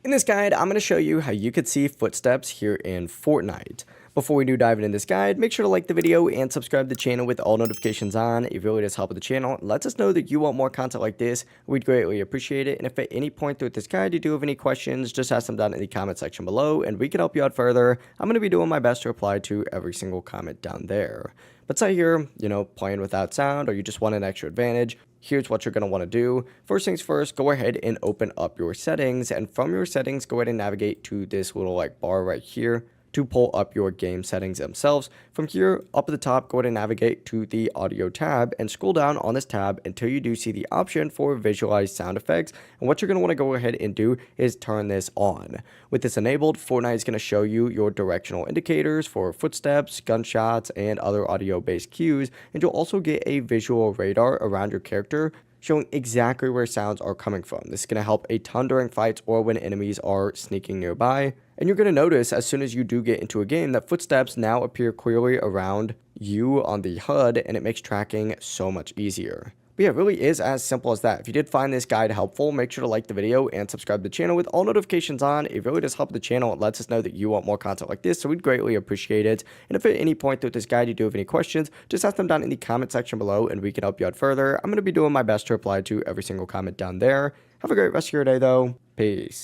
In this guide, I'm going to show you how you could see footsteps here in Fortnite. Before we do dive into this guide, make sure to like the video and subscribe to the channel with all notifications on. It really does help with the channel. It lets us know that you want more content like this. We'd greatly appreciate it. And if at any point through this guide you do have any questions, just ask them down in the comment section below and we can help you out further. I'm going to be doing my best to reply to every single comment down there. But say you're, playing without sound or you just want an extra advantage, here's what you're going to want to do. First things first, go ahead and open up your settings, and from your settings, go ahead and navigate to this little bar right here to pull up your game settings themselves. From here, up at the top, go ahead and navigate to the audio tab and scroll down on this tab until you do see the option for visualize sound effects. And what you're going to want to go ahead and do is turn this on. With this enabled, Fortnite is going to show you your directional indicators for footsteps, gunshots, and other audio-based cues, and you'll also get a visual radar around your character showing exactly where sounds are coming from. This is going to help a ton during fights or when enemies are sneaking nearby. And you're going to notice as soon as you do get into a game that footsteps now appear clearly around you on the HUD, and it makes tracking so much easier. But yeah, it really is as simple as that. If you did find this guide helpful, make sure to like the video and subscribe to the channel with all notifications on. It really does help the channel. It lets us know that you want more content like this, so we'd greatly appreciate it. And if at any point through this guide you do have any questions, just ask them down in the comment section below and we can help you out further. I'm going to be doing my best to reply to every single comment down there. Have a great rest of your day though. Peace.